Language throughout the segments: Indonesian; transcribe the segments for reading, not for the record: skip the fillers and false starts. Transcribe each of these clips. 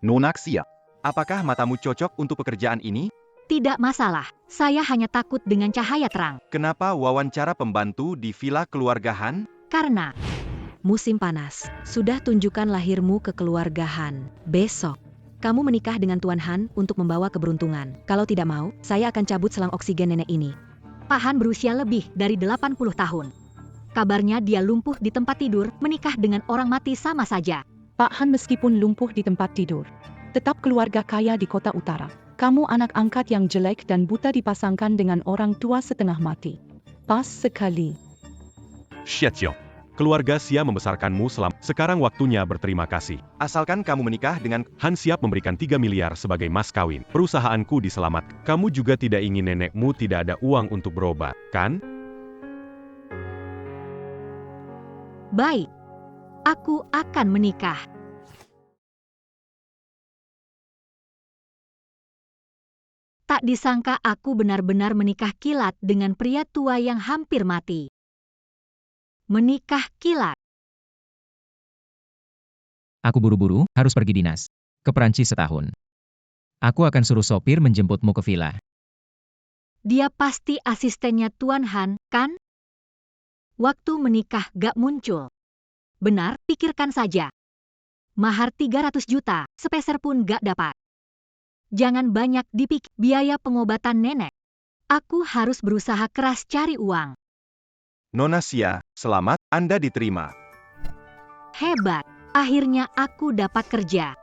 Nona Xia. Apakah matamu cocok untuk pekerjaan ini? Tidak masalah, saya hanya takut dengan cahaya terang. Kenapa wawancara pembantu di villa keluarga Han? Karena musim panas, sudah tunjukkan lahirmu ke keluarga Han. Besok, kamu menikah dengan Tuan Han untuk membawa keberuntungan. Kalau tidak mau, saya akan cabut selang oksigen nenek ini. Pak Han berusia lebih dari 80 tahun. Kabarnya dia lumpuh di tempat tidur, menikah dengan orang mati sama saja. Pak Han meskipun lumpuh di tempat tidur, tetap keluarga kaya di kota utara. Kamu anak angkat yang jelek dan buta dipasangkan dengan orang tua setengah mati. Pas sekali. Xiaqiao, keluarga Xia membesarkanmu sekarang waktunya berterima kasih. Asalkan kamu menikah dengan Han siap memberikan 3 miliar sebagai mas kawin. Perusahaanku diselamatkan. Kamu juga tidak ingin nenekmu tidak ada uang untuk berobat, kan? Baik, aku akan menikah. Tak disangka aku benar-benar menikah kilat dengan pria tua yang hampir mati. Menikah kilat. Aku buru-buru, harus pergi dinas. Ke Perancis setahun. Aku akan suruh sopir menjemputmu ke villa. Dia pasti asistennya Tuan Han, kan? Waktu menikah gak muncul. Benar, pikirkan saja. Mahar 300 juta, sepeser pun gak dapat. Jangan banyak dipikir biaya pengobatan nenek. Aku harus berusaha keras cari uang. Nona Xia, selamat, Anda diterima. Hebat, akhirnya aku dapat kerja.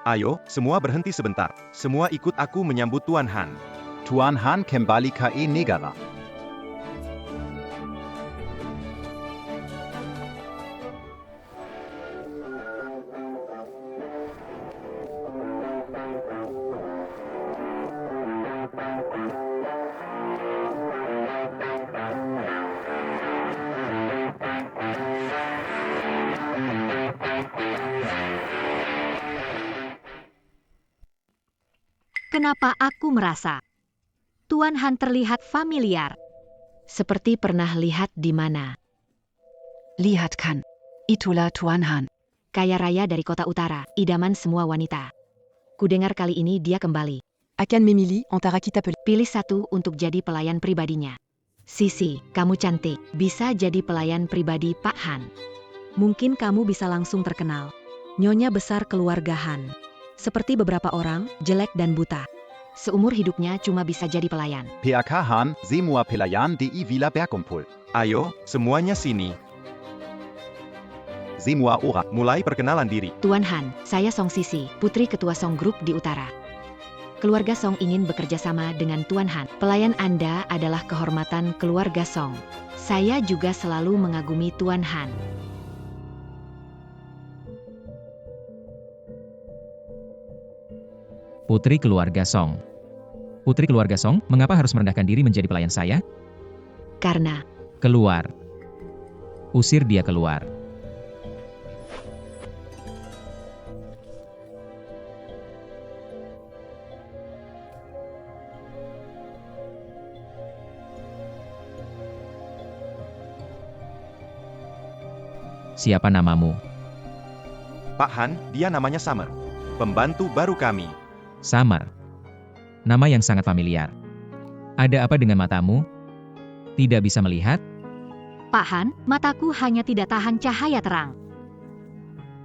Ayo, semua berhenti sebentar. Semua ikut aku menyambut Tuan Han. Tuan Han kembali ke negara. Kenapa aku merasa Tuan Han terlihat familiar? Seperti pernah lihat di mana. Lihat kan, itulah Tuan Han. Kaya raya dari kota utara, idaman semua wanita. Kudengar kali ini dia kembali. Akan memilih antara kita Pilih satu untuk jadi pelayan pribadinya. Sisi, kamu cantik, bisa jadi pelayan pribadi Pak Han. Mungkin kamu bisa langsung terkenal. Nyonya besar keluarga Han. Seperti beberapa orang, jelek dan buta. Seumur hidupnya cuma bisa jadi pelayan. PAK Han, semua pelayan di villa berkumpul. Ayo, semuanya sini. Semua orang. Mulai perkenalan diri. Tuan Han, saya Song Sisi, putri ketua Song Group di utara. Keluarga Song ingin bekerja sama dengan Tuan Han. Pelayan Anda adalah kehormatan keluarga Song. Saya juga selalu mengagumi Tuan Han. Putri keluarga Song. Putri keluarga Song, mengapa harus merendahkan diri menjadi pelayan saya? Karena Keluar. Usir dia keluar. Siapa namamu? Pak Han, dia namanya Summer. Pembantu baru kami. Samar. Nama yang sangat familiar. Ada apa dengan matamu? Tidak bisa melihat? Pak Han, mataku hanya tidak tahan cahaya terang.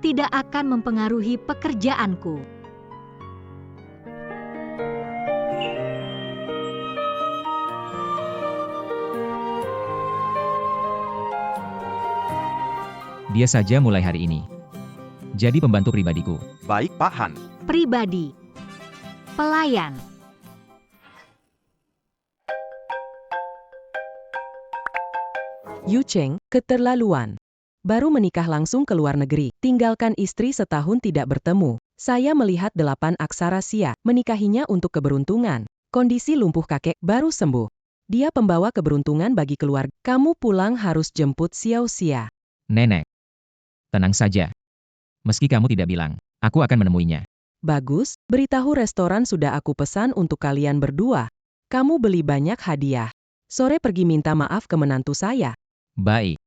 Tidak akan mempengaruhi pekerjaanku. Dia saja mulai hari ini. Jadi pembantu pribadiku. Baik, Pak Han. Pribadi. Pelayan. Yu Cheng, keterlaluan. Baru menikah langsung ke luar negeri, tinggalkan istri setahun tidak bertemu. Saya melihat 8 aksara Sia, menikahinya untuk keberuntungan. Kondisi lumpuh kakek baru sembuh. Dia pembawa keberuntungan bagi keluarga. Kamu pulang harus jemput Xiao Xia. Nenek. Tenang saja. Meski kamu tidak bilang, aku akan menemuinya. Bagus, beritahu restoran sudah aku pesan untuk kalian berdua. Kamu beli banyak hadiah. Sore pergi minta maaf ke menantu saya. Baik.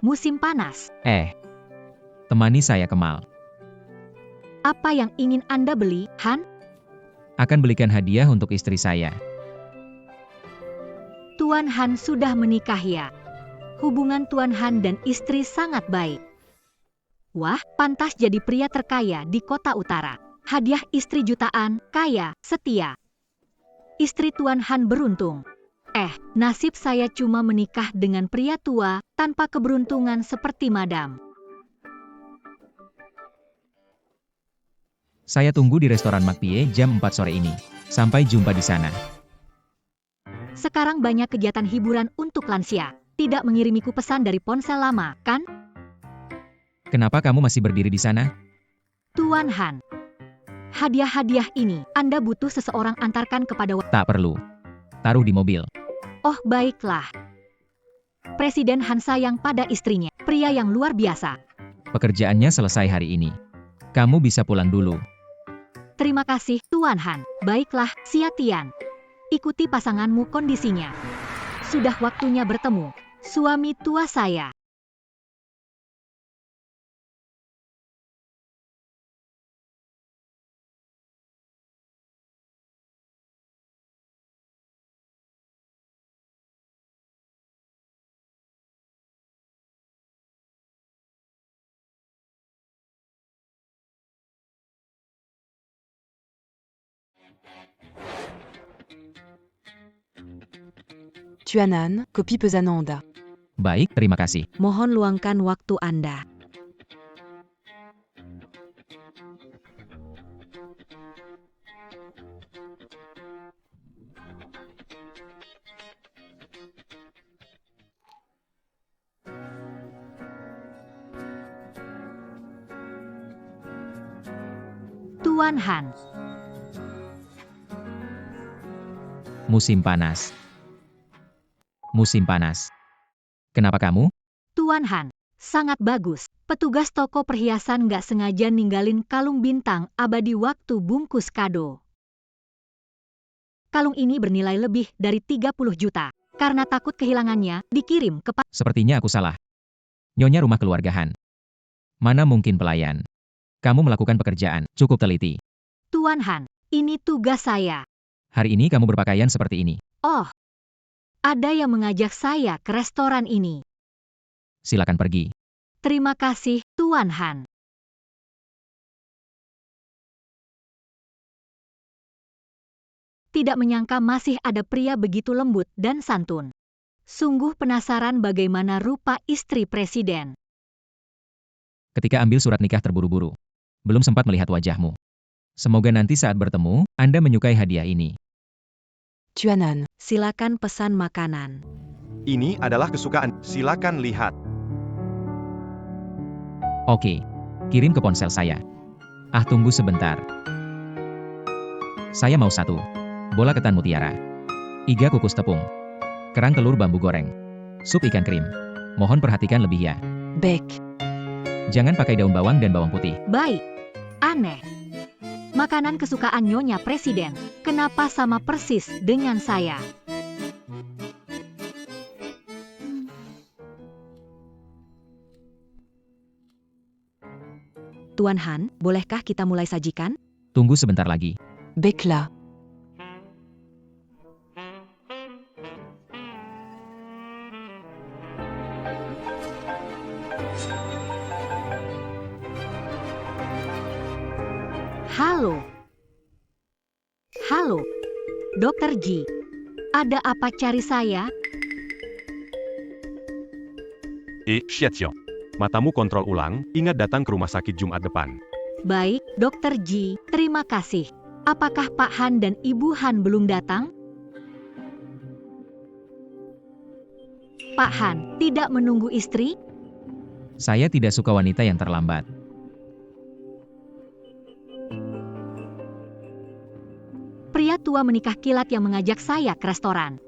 Musim panas. Temani saya Kemal. Apa yang ingin Anda beli, Han? Akan belikan hadiah untuk istri saya. Tuan Han sudah menikah ya. Hubungan Tuan Han dan istri sangat baik. Wah, pantas jadi pria terkaya di kota utara. Hadiah istri jutaan, kaya, setia. Istri Tuan Han beruntung. Nasib saya cuma menikah dengan pria tua, tanpa keberuntungan seperti Madam. Saya tunggu di restoran Makpie jam 4 sore ini. Sampai jumpa di sana. Sekarang banyak kegiatan hiburan untuk lansia. Tidak mengirimiku pesan dari ponsel lama, kan? Kenapa kamu masih berdiri di sana? Tuan Han. Hadiah-hadiah ini, Anda butuh seseorang antarkan kepada... Tak perlu. Taruh di mobil. Oh, baiklah. Presiden Han sayang pada istrinya, pria yang luar biasa. Pekerjaannya selesai hari ini. Kamu bisa pulang dulu. Terima kasih, Tuan Han. Baiklah, Xia Tian. Ikuti pasanganmu kondisinya. Sudah waktunya bertemu. Suami tua saya. Tuanan, kopi pesananda. Baik, terima kasih. Mohon luangkan waktu Anda. Tuan Han. Musim panas. Musim panas. Kenapa kamu? Tuan Han, sangat bagus. Petugas toko perhiasan nggak sengaja ninggalin kalung bintang abadi waktu bungkus kado. Kalung ini bernilai lebih dari 30 juta. Karena takut kehilangannya, dikirim ke... Sepertinya aku salah. Nyonya rumah keluarga Han. Mana mungkin pelayan. Kamu melakukan pekerjaan, cukup teliti. Tuan Han, ini tugas saya. Hari ini kamu berpakaian seperti ini. Oh, ada yang mengajak saya ke restoran ini. Silakan pergi. Terima kasih, Tuan Han. Tidak menyangka masih ada pria begitu lembut dan santun. Sungguh penasaran bagaimana rupa istri presiden. Ketika ambil surat nikah terburu-buru. Belum sempat melihat wajahmu. Semoga nanti saat bertemu, Anda menyukai hadiah ini. Tuanan, Silakan pesan makanan. Ini adalah kesukaan. Silakan lihat. Oke. Kirim ke ponsel saya. Tunggu sebentar. Saya mau 1 bola ketan mutiara, 3 kukus tepung, kerang telur bambu goreng, sup ikan krim. Mohon perhatikan lebih ya. baik. Jangan pakai daun bawang dan bawang putih. Baik. Aneh. Makanan kesukaan Nyonya Presiden. Kenapa sama persis dengan saya? Tuan Han, bolehkah kita mulai sajikan? Tunggu sebentar lagi. Baiklah. Halo. Halo. Dokter Ji. Ada apa cari saya? Xiaoxiao. Matamu kontrol ulang, ingat datang ke rumah sakit Jumat depan. Baik, Dokter Ji. Terima kasih. Apakah Pak Han dan Ibu Han belum datang? Pak Han, tidak menunggu istri? Saya tidak suka wanita yang terlambat. Pria tua menikah kilat yang mengajak saya ke restoran.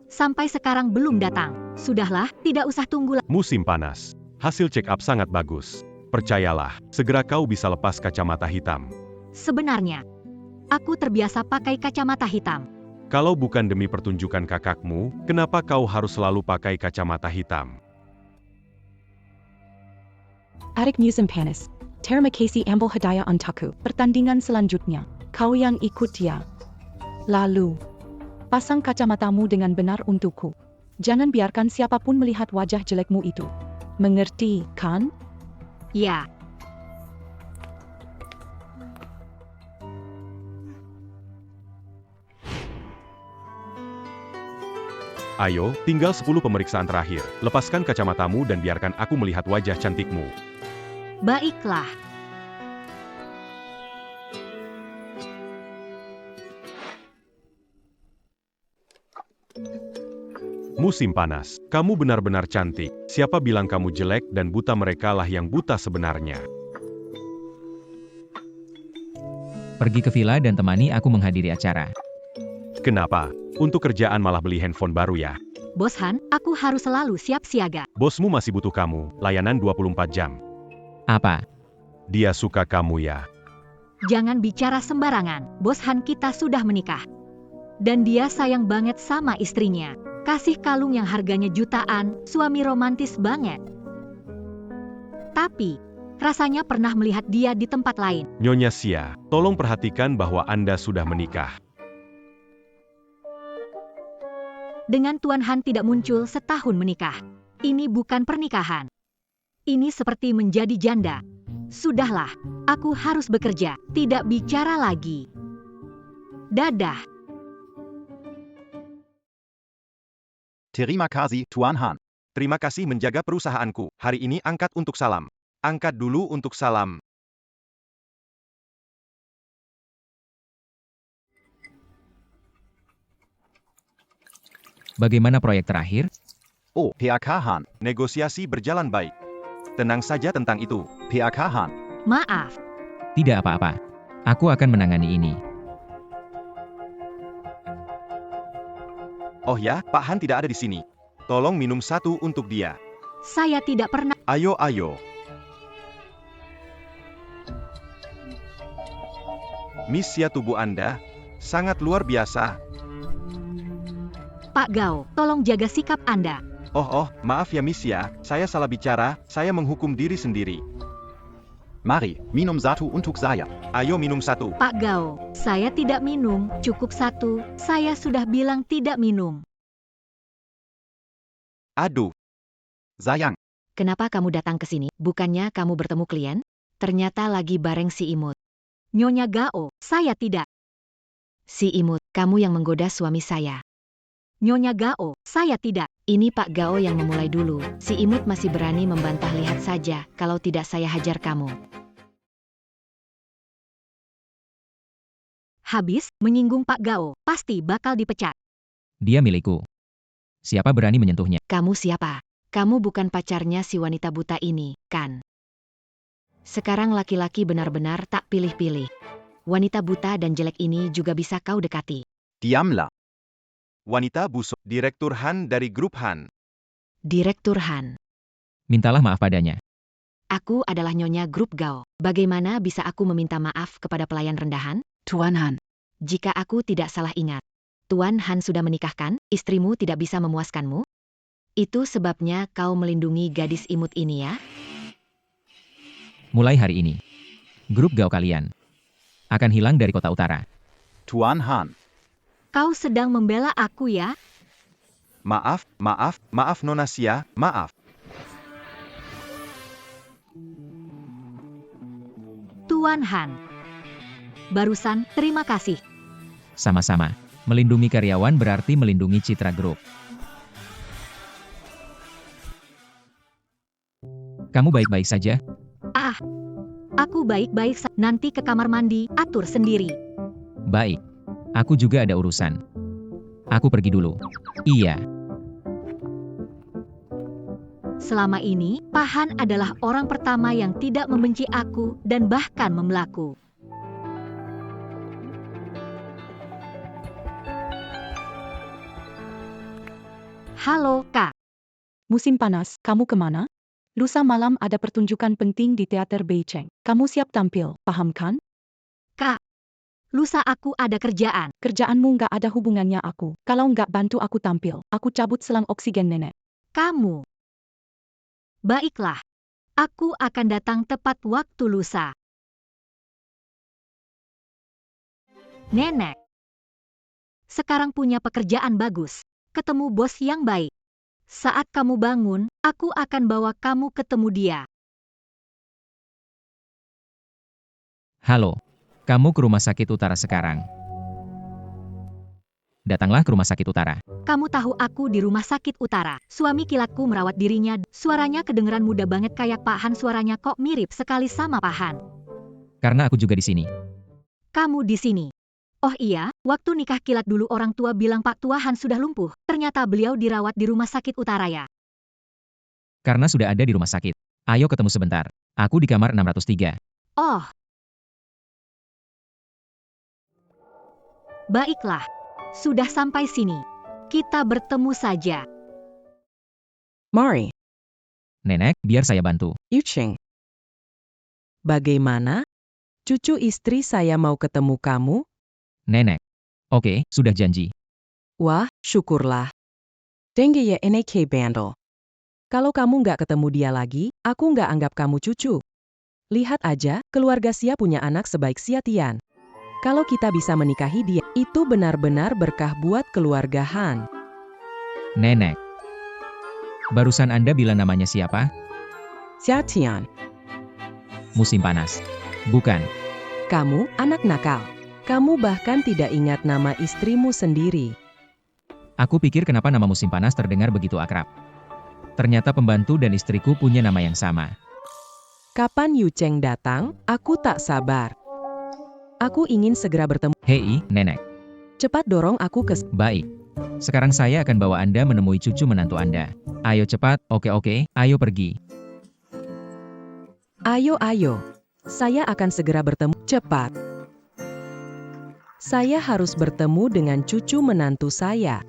Sampai sekarang belum datang. Sudahlah, tidak usah tunggu lagi. Musim panas. Hasil check up sangat bagus. Percayalah, segera kau bisa lepas kacamata hitam. Sebenarnya, aku terbiasa pakai kacamata hitam. Kalau bukan demi pertunjukan kakakmu, kenapa kau harus selalu pakai kacamata hitam? Arik musim panas. Terima kasih ambil hadiah untukku. Pertandingan selanjutnya, kau yang ikut ya. Lalu, pasang kacamatamu dengan benar untukku. Jangan biarkan siapapun melihat wajah jelekmu itu. Mengerti, kan? Ya. Ayo, tinggal 10 pemeriksaan terakhir. Lepaskan kacamatamu dan biarkan aku melihat wajah cantikmu. Baiklah. Musim panas. Kamu benar-benar cantik. Siapa bilang kamu jelek dan buta? Merekalah yang buta sebenarnya. Pergi ke villa dan temani aku menghadiri acara. Kenapa? Untuk kerjaan malah beli handphone baru ya? Bos Han, aku harus selalu siap siaga. Bosmu masih butuh kamu. Layanan 24 jam. Apa? Dia suka kamu ya? Jangan bicara sembarangan. Bos Han kita sudah menikah. Dan dia sayang banget sama istrinya. Kasih kalung yang harganya jutaan, suami romantis banget. Tapi, rasanya pernah melihat dia di tempat lain. Nyonya Sia, tolong perhatikan bahwa Anda sudah menikah. Dengan Tuan Han tidak muncul setahun menikah. Ini bukan pernikahan. Ini seperti menjadi janda. Sudahlah, aku harus bekerja, tidak bicara lagi. Dadah. Terima kasih, Tuan Han. Terima kasih menjaga perusahaanku. Hari ini angkat untuk salam. Angkat dulu untuk salam. Bagaimana proyek terakhir? Oh, PAK Han. Negosiasi berjalan baik. Tenang saja tentang itu. PAK Han. Maaf, Tidak apa-apa. Aku akan menangani ini. Oh ya, Pak Han tidak ada di sini. Tolong minum satu untuk dia. saya tidak pernah. Ayo, ayo. Miss Sia, tubuh Anda sangat luar biasa. Pak Gao, tolong jaga sikap Anda. Oh, maaf ya Miss Sia, saya salah bicara, saya menghukum diri sendiri. Mari, minum satu untuk saya. Ayo minum satu. Pak Gao, saya tidak minum, cukup satu. Saya sudah bilang tidak minum. Aduh, Sayang, Kenapa kamu datang ke sini? Bukannya kamu bertemu klien? Ternyata lagi bareng si imut. Nyonya Gao, saya tidak. Si imut, kamu yang menggoda suami saya. Nyonya Gao, saya tidak. Ini Pak Gao yang memulai dulu. Si imut masih berani membantah, lihat saja, kalau tidak saya hajar kamu. Habis, menyinggung Pak Gao, pasti bakal dipecat. Dia milikku. Siapa berani menyentuhnya? Kamu siapa? Kamu bukan pacarnya si wanita buta ini, kan? Sekarang laki-laki benar-benar tak pilih-pilih. Wanita buta dan jelek ini juga bisa kau dekati. diamlah. wanita busuk. Direktur Han dari grup Han. Direktur Han. Mintalah maaf padanya. Aku adalah Nyonya Grup Gao. Bagaimana bisa aku meminta maaf kepada pelayan rendahan? Tuan Han. Jika aku tidak salah ingat, Tuan Han sudah menikahkan, istrimu tidak bisa memuaskanmu? Itu sebabnya kau melindungi gadis imut ini ya? Mulai hari ini, grup Gao kalian akan hilang dari kota utara. Tuan Han. Kau sedang membela aku ya? Maaf Nona Sia, maaf. Tuan Han. Barusan, terima kasih. Sama-sama. Melindungi karyawan berarti melindungi citra grup. Kamu baik-baik saja? Aku baik-baik saja. Nanti ke kamar mandi, atur sendiri. Baik. Aku juga ada urusan. Aku pergi dulu. Iya. Selama ini, Pahan adalah orang pertama yang tidak membenci aku dan bahkan membelaku. Halo, Kak. Musim panas, kamu kemana? Lusa malam ada pertunjukan penting di Teater Beiceng. Kamu siap tampil, paham kan? Kak, lusa aku ada kerjaan. Kerjaanmu nggak ada hubungannya aku. Kalau nggak bantu aku tampil, aku cabut selang oksigen nenek. Kamu. Baiklah. Aku akan datang tepat waktu lusa. Nenek. Sekarang punya pekerjaan bagus. Ketemu bos yang baik. Saat kamu bangun, aku akan bawa kamu ketemu dia. Halo, kamu ke rumah sakit utara sekarang. Datanglah ke rumah sakit utara. Kamu tahu aku di rumah sakit utara. Suami kilatku merawat dirinya. Suaranya kedengeran muda banget kayak Pak Han. Suaranya kok mirip sekali sama Pak Han. Karena aku juga di sini. Kamu di sini. Oh iya, waktu nikah kilat dulu orang tua bilang Pak Tua Han sudah lumpuh. Ternyata beliau dirawat di rumah sakit utara ya. Karena sudah ada di rumah sakit. Ayo ketemu sebentar. Aku di kamar 603. Oh. Baiklah. Sudah sampai sini. Kita bertemu saja. Mari, Nenek, biar saya bantu. Yucheng. Bagaimana? Cucu istri saya mau ketemu kamu? Nenek. Oke, sudah janji. Wah, syukurlah. Dengge ya NK Bandel. Kalau kamu nggak ketemu dia lagi, aku nggak anggap kamu cucu. Lihat aja, keluarga Sia punya anak sebaik Sia Tian. Kalau kita bisa menikahi dia, itu benar-benar berkah buat keluarga Han. Nenek. Barusan Anda bilang namanya siapa? Sia Tian, Musim panas. Bukan. kamu anak nakal. Kamu bahkan tidak ingat nama istrimu sendiri. Aku pikir kenapa nama musim panas terdengar begitu akrab. Ternyata pembantu dan istriku punya nama yang sama. Kapan Yucheng datang? Aku tak sabar. Aku ingin segera bertemu. Hei, Nenek. Cepat dorong aku ke... Baik. Sekarang saya akan bawa Anda menemui cucu menantu Anda. Ayo cepat, oke, ayo pergi. Ayo. Saya akan segera bertemu. Cepat. Saya harus bertemu dengan cucu menantu saya.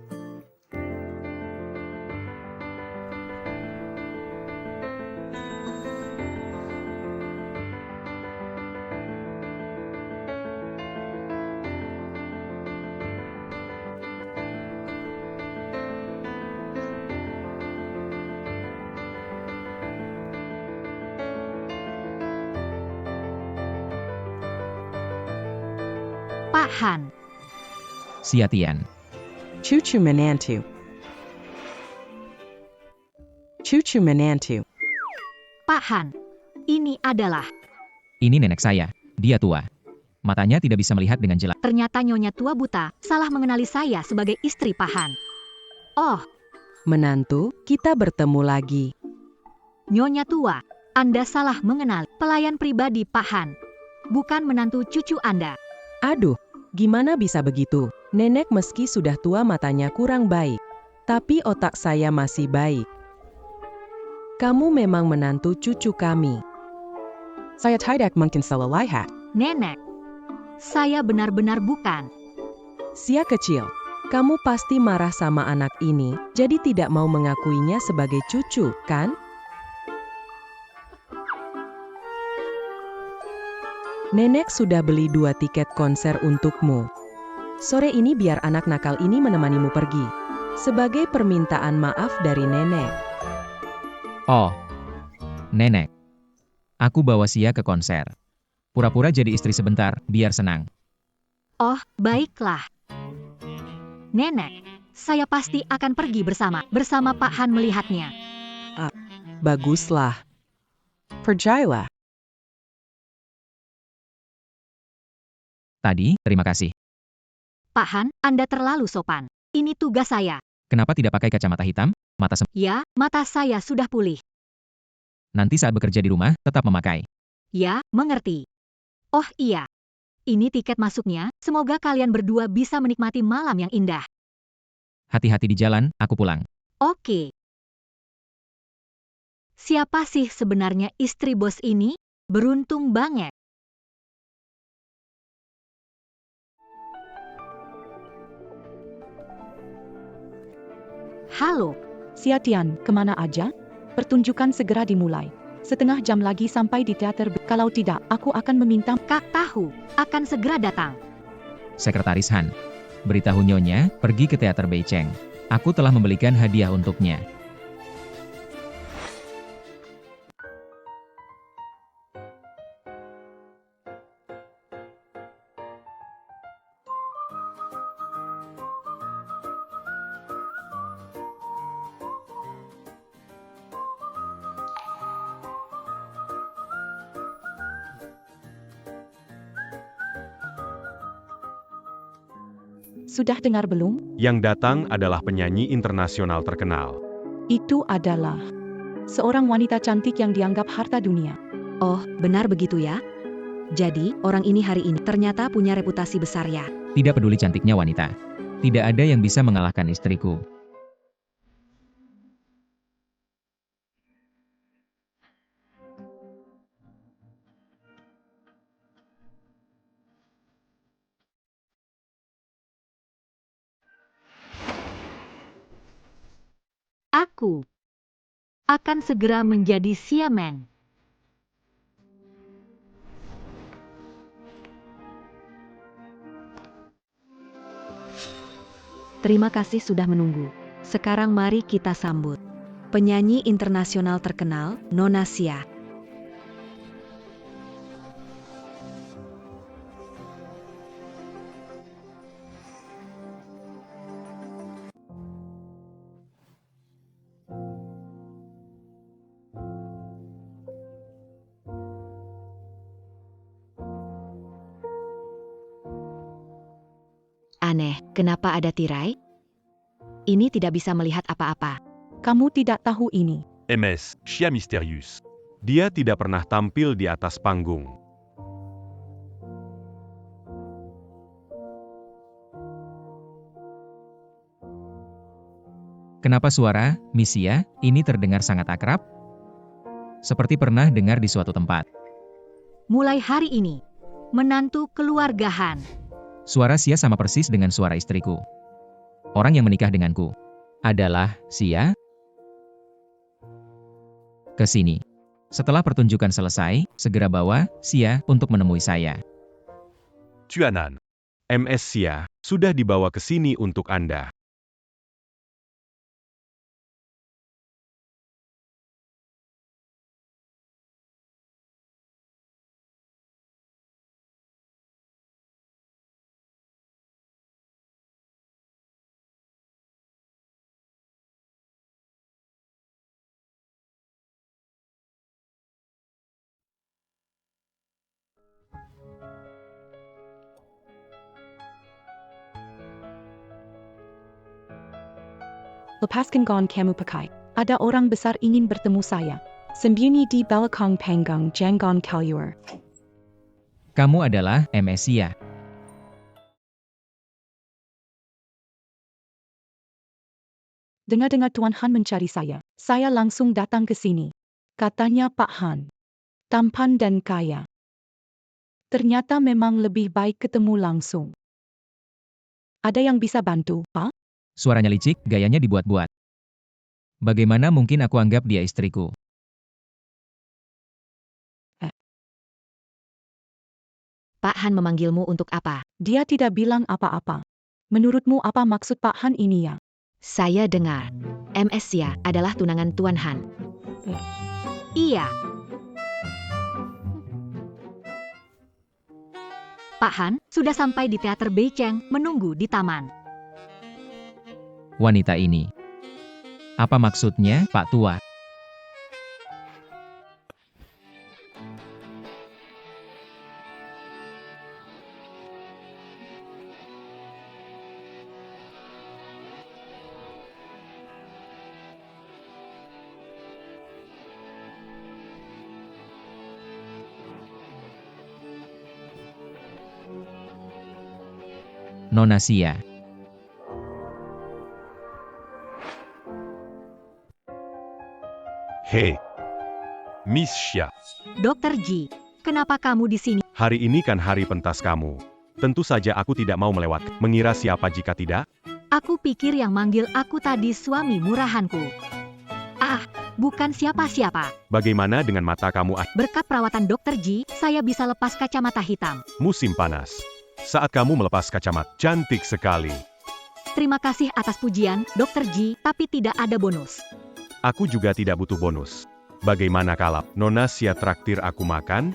Pak Han. Sia Tian. Cucu menantu. Cucu menantu. Pak Han. Ini adalah. Ini nenek saya. Dia tua. Matanya tidak bisa melihat dengan jelas. Ternyata Nyonya tua buta salah mengenali saya sebagai istri Pak Han. Oh, Menantu, kita bertemu lagi. Nyonya tua. Anda salah mengenali pelayan pribadi Pak Han. Bukan menantu cucu Anda. Aduh, gimana bisa begitu? Nenek meski sudah tua matanya kurang baik. Tapi otak saya masih baik. Kamu memang menantu cucu kami. Saya tidak mungkin salah lihat. Nenek. Saya benar-benar bukan. Sia kecil, kamu pasti marah sama anak ini, jadi tidak mau mengakuinya sebagai cucu, kan? Nenek sudah beli 2 tiket konser untukmu. Sore ini biar anak nakal ini menemanimu pergi. Sebagai permintaan maaf dari nenek. Oh. Nenek. Aku bawa Sia ke konser. Pura-pura jadi istri sebentar, biar senang. Oh, baiklah. Nenek, saya pasti akan pergi bersama Pak Han melihatnya. Baguslah. Percayalah. Tadi, terima kasih. Pak Han, Anda terlalu sopan. Ini tugas saya. Kenapa tidak pakai kacamata hitam? Ya, mata saya sudah pulih. Nanti saat bekerja di rumah, tetap memakai. Ya, mengerti. Oh iya. Ini tiket masuknya, semoga kalian berdua bisa menikmati malam yang indah. Hati-hati di jalan, aku pulang. Oke. Siapa sih sebenarnya istri bos ini? Beruntung banget. Halo, Xiatian, kemana aja? Pertunjukan segera dimulai. Setengah jam lagi sampai di teater. Kalau tidak, aku akan meminta. Kak Tahu akan segera datang. Sekretaris Han. Beritahu Nyonya, pergi ke teater Beiceng. Aku telah membelikan hadiah untuknya. Sudah dengar belum? Yang datang adalah penyanyi internasional terkenal. Itu adalah seorang wanita cantik yang dianggap harta dunia. Oh, benar begitu ya? Jadi, orang ini hari ini ternyata punya reputasi besar ya. Tidak peduli cantiknya wanita. Tidak ada yang bisa mengalahkan istriku. Aku akan segera menjadi Xiameng. Terima kasih sudah menunggu. Sekarang mari kita sambut penyanyi internasional terkenal, Nona Xia. Aneh, kenapa ada tirai? Ini tidak bisa melihat apa-apa. Kamu tidak tahu ini. MS, Xia Misterius. Dia tidak pernah tampil di atas panggung. Kenapa suara, Misia, ini terdengar sangat akrab? Seperti pernah dengar di suatu tempat. Mulai hari ini, menantu keluarga Han. Suara Xia sama persis dengan suara istriku. Orang yang menikah denganku adalah Xia. Ke sini. Setelah pertunjukan selesai, segera bawa Xia untuk menemui saya. Chuanan. MS Xia, sudah dibawa ke sini untuk Anda. Lepaskan gaun kamu pakai. Ada orang besar ingin bertemu saya. Sembunyi di belakang panggung jangan keluar. Kamu adalah MS Xia. Dengar-dengar Tuan Han mencari saya. Saya langsung datang ke sini. Katanya Pak Han. Tampan dan kaya. Ternyata memang lebih baik ketemu langsung. Ada yang bisa bantu, Pak? Suaranya licik, gayanya dibuat-buat. Bagaimana mungkin aku anggap dia istriku? Pak Han memanggilmu untuk apa? Dia tidak bilang apa-apa. Menurutmu apa maksud Pak Han ini ya? Saya dengar, MS Xia adalah tunangan Tuan Han. Iya. Pak Han sudah sampai di teater Beiceng menunggu di taman. Wanita ini. Apa maksudnya, Pak Tua? Nona Xia. Hei, Miss Xia. Dokter Ji, kenapa kamu di sini? Hari ini kan hari pentas kamu. Tentu saja aku tidak mau melewat. Mengira siapa jika tidak? Aku pikir yang manggil aku tadi suami murahanku. Ah, bukan siapa-siapa. Bagaimana dengan mata kamu? Berkat perawatan Dokter Ji, saya bisa lepas kacamata hitam. Musim panas. Saat kamu melepas kacamata, cantik sekali. Terima kasih atas pujian, Dokter Ji, tapi tidak ada bonus. Aku juga tidak butuh bonus. Bagaimana kalau Nona Xia traktir aku makan?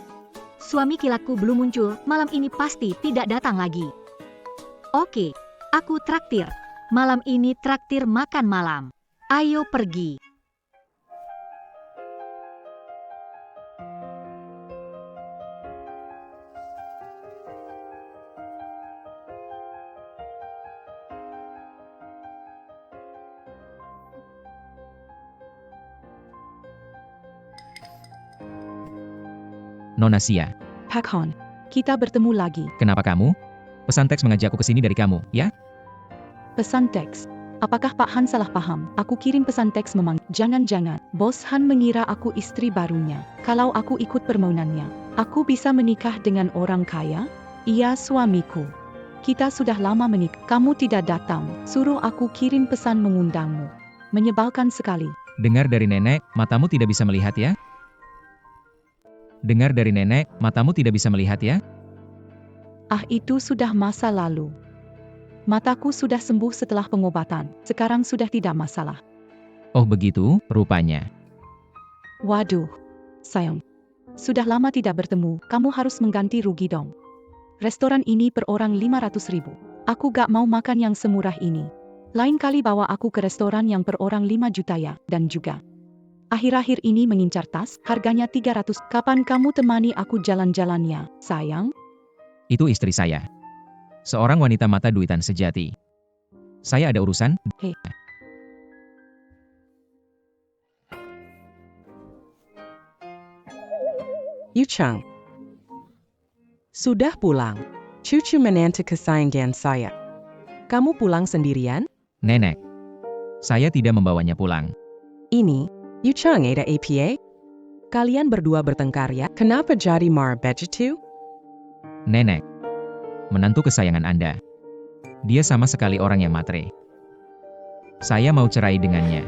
Suami kilatku belum muncul, malam ini pasti tidak datang lagi. Oke, aku traktir. Malam ini traktir makan malam. Ayo pergi. Nona Xia, Pak Han, kita bertemu lagi. kenapa kamu? Pesan teks mengajakku ke sini dari kamu, ya? Pesan teks. Apakah Pak Han salah paham? Aku kirim pesan teks Jangan-jangan, Bos Han mengira aku istri barunya. Kalau aku ikut permohonannya, aku bisa menikah dengan orang kaya? Iya, suamiku. Kita sudah lama menikah. Kamu tidak datang. Suruh aku kirim pesan mengundangmu. Menyebalkan sekali. Dengar dari nenek, matamu tidak bisa melihat ya? Dengar dari nenek, matamu tidak bisa melihat ya? Ah, itu sudah masa lalu. Mataku sudah sembuh setelah pengobatan. Sekarang sudah tidak masalah. Oh begitu, rupanya. Waduh, sayang. Sudah lama tidak bertemu, kamu harus mengganti rugi dong. Restoran ini per orang 500.000. Aku gak mau makan yang semurah ini. Lain kali bawa aku ke restoran yang per orang 5 juta ya, dan juga. Akhir-akhir ini mengincar tas, harganya 300. Kapan kamu temani aku jalan-jalannya, sayang? Itu istri saya. Seorang wanita mata duitan sejati. Saya ada urusan. Yuchang. Sudah pulang. Cucu menantu kesayangan saya. Kamu pulang sendirian? Nenek. Saya tidak membawanya pulang. Ini, Yuchang ada APA? Kalian berdua bertengkar ya? Kenapa jadi marah begitu? Nenek. Menantu kesayangan Anda. Dia sama sekali orang yang matre. Saya mau cerai dengannya.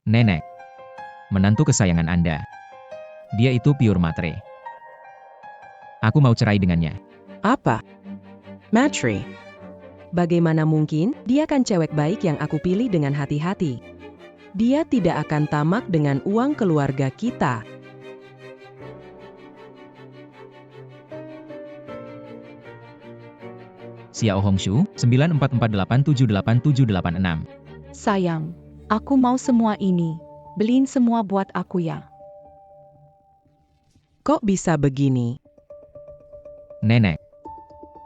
Nenek. Menantu kesayangan Anda. Dia itu pure matre. Aku mau cerai dengannya. Apa? Matri. Bagaimana mungkin? Dia kan cewek baik yang aku pilih dengan hati-hati. Dia tidak akan tamak dengan uang keluarga kita. Xiao Hongshu, 9448787886. Sayang, aku mau semua ini. Beliin semua buat aku ya. Kok bisa begini? Nenek.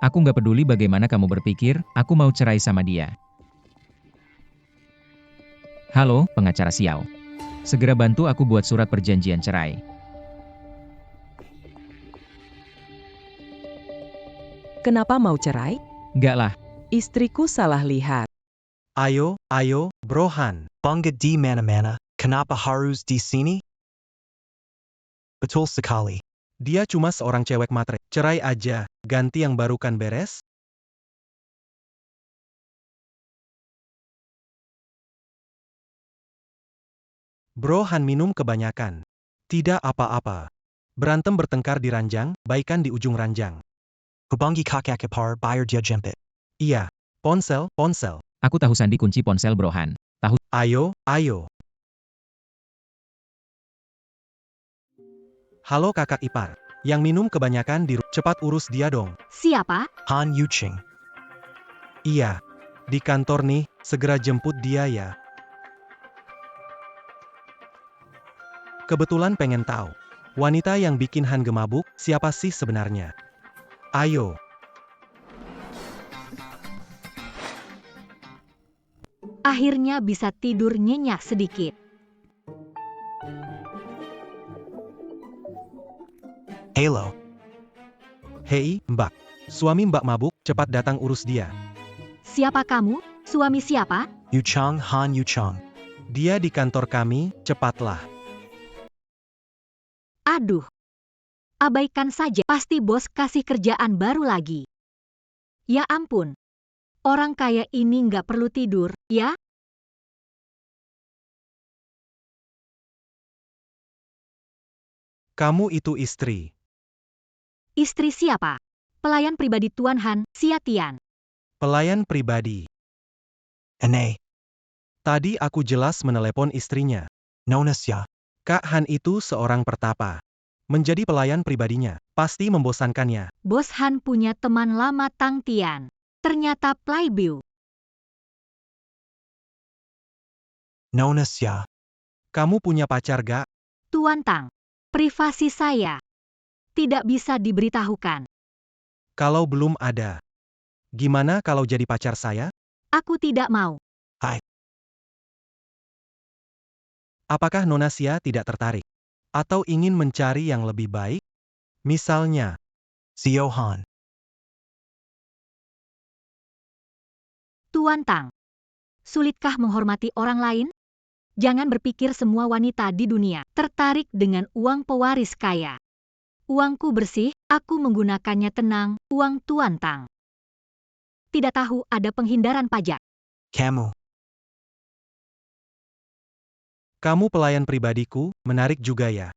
Aku nggak peduli bagaimana kamu berpikir, aku mau cerai sama dia. Halo, pengacara Xiao. Segera bantu aku buat surat perjanjian cerai. Kenapa mau cerai? Nggak lah. Istriku salah lihat. Ayo, Bro Han. Bunga di mana-mana, kenapa harus di sini? Betul sekali. Dia cuma seorang cewek matre. Cerai aja, ganti yang baru kan beres? Bro Han minum kebanyakan. Tidak apa-apa. Berantem bertengkar di ranjang, baikan di ujung ranjang. Hubungi kakak ipar bayar dia jemput. Iya, ponsel. Aku tahu sandi kunci ponsel Bro Han. Tahu. Ayo. Halo kakak ipar. Yang minum kebanyakan cepat urus dia dong. Siapa? Han Yuching. Iya. Di kantor nih, segera jemput dia ya. Kebetulan pengen tahu. Wanita yang bikin Han gemabuk, siapa sih sebenarnya? Ayo. Akhirnya bisa tidur nyenyak sedikit. Halo. Hei, Mbak. Suami Mbak mabuk, cepat datang urus dia. Siapa kamu? Suami siapa? Yuchang Han Yuchang. Dia di kantor kami, cepatlah. Aduh. Abaikan saja, pasti bos kasih kerjaan baru lagi. Ya ampun. Orang kaya ini nggak perlu tidur, ya? Kamu itu istri. Istri siapa? Pelayan pribadi Tuan Han, Xia Tian. Pelayan pribadi. Ene, Tadi aku jelas menelepon istrinya. Nona siya. Kak Han itu seorang pertapa. Menjadi pelayan pribadinya, pasti membosankannya. Bos Han punya teman lama Tang Tian. Ternyata playboy. Nona siya. Kamu punya pacar gak? Tuan Tang, privasi saya. Tidak bisa diberitahukan. Kalau belum ada. Gimana kalau jadi pacar saya? Aku tidak mau. Apakah Nona Xia tidak tertarik? Atau ingin mencari yang lebih baik? Misalnya, Si Johan. Tuan Tang, sulitkah menghormati orang lain? Jangan berpikir semua wanita di dunia tertarik dengan uang pewaris kaya. Uangku bersih, aku menggunakannya tenang, uang Tuan Tang. Tidak tahu ada penghindaran pajak. Kamu. kamu pelayan pribadiku, menarik juga ya.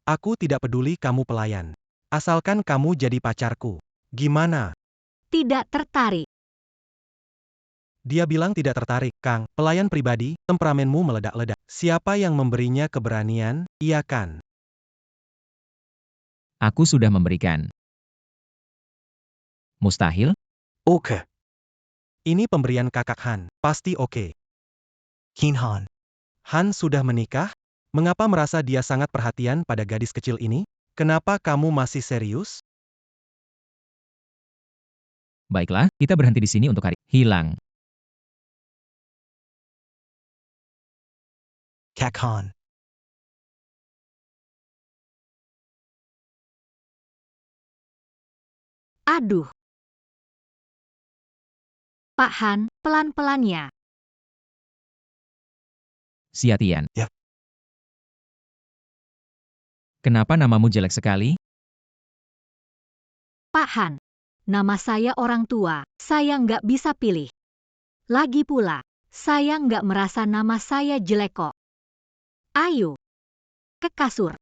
Aku tidak peduli kamu pelayan. Asalkan kamu jadi pacarku. Gimana? Tidak tertarik. Dia bilang tidak tertarik, Kang. Pelayan pribadi, temperamenmu meledak-ledak. Siapa yang memberinya keberanian, iya kan? Aku sudah memberikan. Mustahil? Oke. Ini pemberian kakak Han, pasti oke. Kinhan. Han sudah menikah? Mengapa merasa dia sangat perhatian pada gadis kecil ini? Kenapa kamu masih serius? Baiklah, kita berhenti di sini untuk hari. Hilang. Kakhan. Aduh. Pak Han, pelan-pelannya. Siatian. Ya. Kenapa namamu jelek sekali? Pak Han, nama saya orang tua, saya nggak bisa pilih. Lagi pula, saya nggak merasa nama saya jelek kok. Ayo, ke kasur.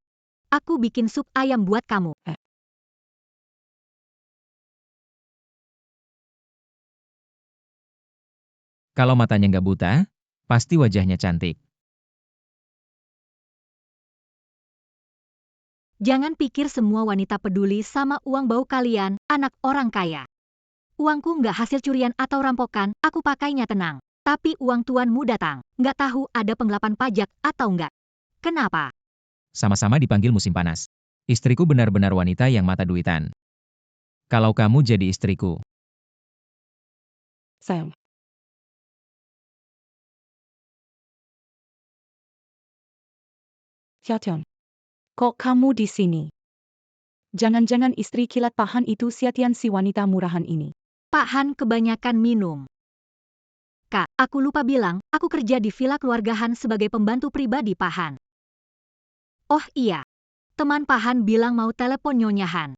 Aku bikin sup ayam buat kamu. Kalau matanya nggak buta, pasti wajahnya cantik. Jangan pikir semua wanita peduli sama uang bau kalian, anak orang kaya. Uangku nggak hasil curian atau rampokan, aku pakainya tenang. Tapi uang tuanmu datang, nggak tahu ada penggelapan pajak atau nggak. Kenapa? Sama-sama dipanggil musim panas. Istriku benar-benar wanita yang mata duitan. Kalau kamu jadi istriku, Sayang. Siatian. Kok kamu di sini? Jangan-jangan istri kilat Pak Han itu Siatian si wanita murahan ini. Pak Han kebanyakan minum. Kak, aku lupa bilang, aku kerja di villa keluarga Han sebagai pembantu pribadi Pak Han. Oh iya, teman Pak Han bilang mau telepon Nyonya Han.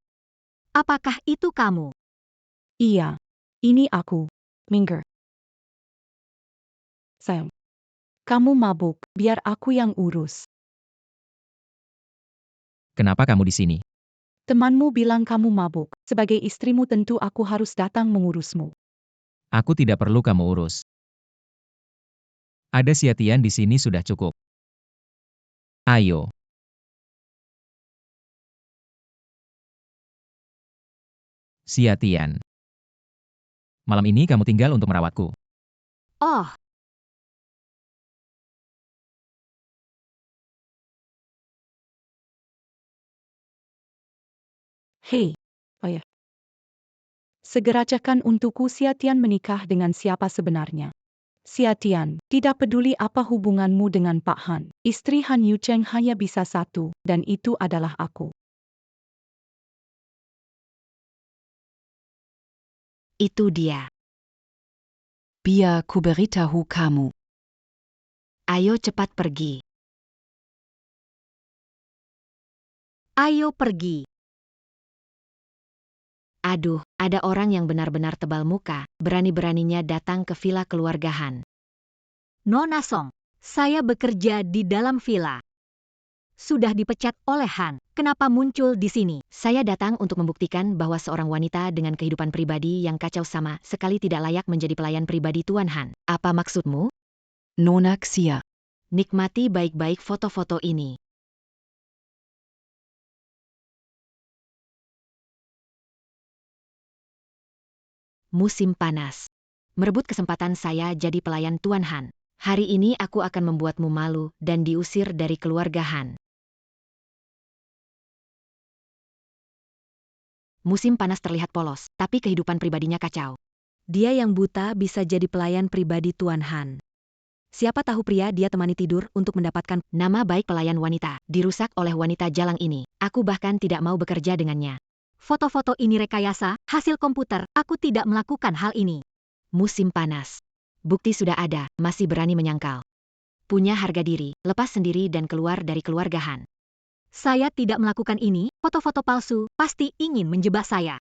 Apakah itu kamu? Iya, ini aku, Mingger. Sayang. Kamu mabuk, biar aku yang urus. kenapa kamu di sini? Temanmu bilang kamu mabuk. Sebagai istrimu tentu aku harus datang mengurusmu. Aku tidak perlu kamu urus. Ada Siatian di sini sudah cukup. Ayo. Siatian. Malam ini kamu tinggal untuk merawatku. Oh, Hei, oh ya. Segerakan untukku Siatian menikah dengan siapa sebenarnya. Siatian, tidak peduli apa hubunganmu dengan Pak Han. Istri Han Yucheng hanya bisa satu, dan itu adalah aku. Itu dia. Biar ku beritahu kamu. Ayo cepat pergi. Ayo pergi. Aduh, ada orang yang benar-benar tebal muka, berani-beraninya datang ke villa keluarga Han. Nona Song, saya bekerja di dalam villa. Sudah dipecat oleh Han. Kenapa muncul di sini? Saya datang untuk membuktikan bahwa seorang wanita dengan kehidupan pribadi yang kacau sama sekali tidak layak menjadi pelayan pribadi Tuan Han. Apa maksudmu? Nona Xia. Nikmati baik-baik foto-foto ini. Musim panas. Merebut kesempatan saya jadi pelayan Tuan Han. Hari ini aku akan membuatmu malu dan diusir dari keluarga Han. Musim panas terlihat polos, tapi kehidupan pribadinya kacau. Dia yang buta bisa jadi pelayan pribadi Tuan Han. Siapa tahu pria dia temani tidur untuk mendapatkan Nama baik pelayan wanita dirusak oleh wanita jalang ini. Aku bahkan tidak mau bekerja dengannya. foto-foto ini rekayasa, hasil komputer. Aku tidak melakukan hal ini. Musim panas. Bukti sudah ada, masih berani menyangkal. Punya harga diri, lepas sendiri dan keluar dari keluarga Han. Saya tidak melakukan ini, foto-foto palsu, pasti ingin menjebak saya.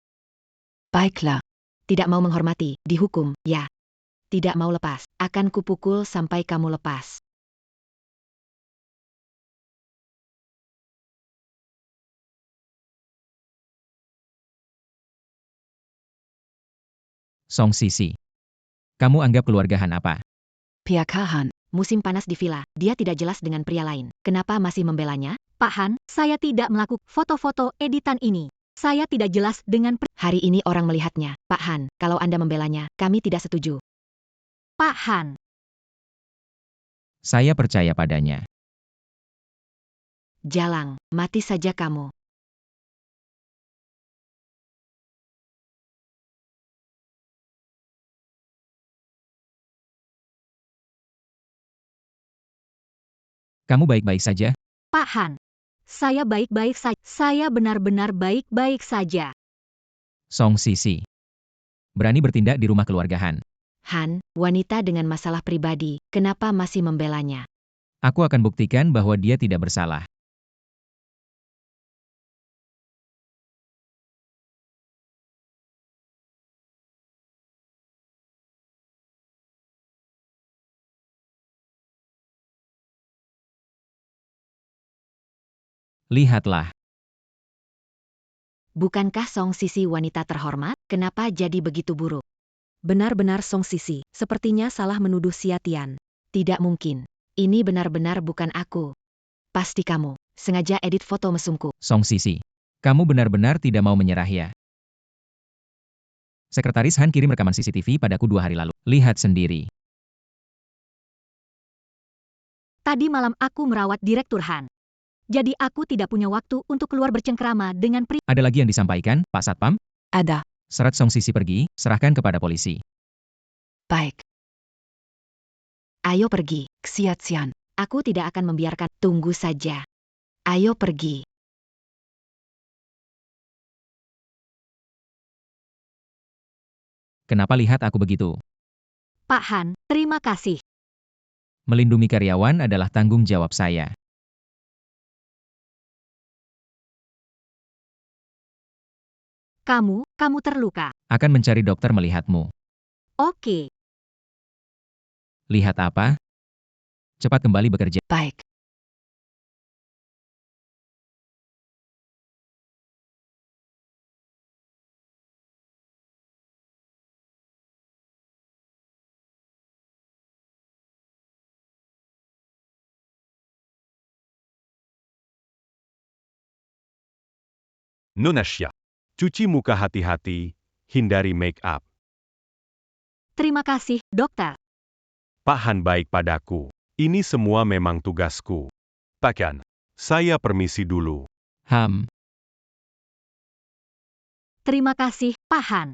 Baiklah. Tidak mau menghormati, dihukum, ya. Tidak mau lepas, akan kupukul sampai kamu lepas. Song Sisi. Kamu anggap keluarga Han apa? Pihak Han. Musim panas di villa, dia tidak jelas dengan pria lain. Kenapa masih membelanya? Pak Han, saya tidak melakukan foto-foto editan ini. Saya tidak jelas dengan Hari ini orang melihatnya. Pak Han, kalau Anda membelanya, kami tidak setuju. Pak Han. Saya percaya padanya. Jalang, mati saja kamu. Kamu baik-baik saja? Pak Han. Saya baik-baik saja. Saya benar-benar baik-baik saja. Song Sisi. Berani bertindak di rumah keluarga Han. Han, wanita dengan masalah pribadi, kenapa masih membelanya? Aku akan buktikan bahwa dia tidak bersalah. Lihatlah. Bukankah Song Sisi wanita terhormat? Kenapa jadi begitu buruk? Benar-benar Song Sisi. Sepertinya salah menuduh Xia Tian. Tidak mungkin. Ini benar-benar bukan aku. Pasti kamu. Sengaja edit foto mesumku. Song Sisi. Kamu benar-benar tidak mau menyerah ya? Sekretaris Han kirim rekaman CCTV padaku 2 hari lalu. Lihat sendiri. Tadi malam aku merawat Direktur Han. Jadi aku tidak punya waktu untuk keluar bercengkrama dengan pria. Ada lagi yang disampaikan, Pak Satpam? Ada. Serat Song Sisi pergi, serahkan kepada polisi. Baik. Ayo pergi. Xia Tian. Aku tidak akan membiarkan. Tunggu saja. Ayo pergi. Kenapa lihat aku begitu? Pak Han, terima kasih. Melindungi karyawan adalah tanggung jawab saya. Kamu terluka. Akan mencari dokter melihatmu. Oke. Lihat apa? Cepat kembali bekerja. Baik. Nona Xia. Cuci muka hati-hati, hindari make up. Terima kasih, dokter. Pak Han baik padaku. Ini semua memang tugasku. Pak Han, saya permisi dulu. Terima kasih, Pak Han.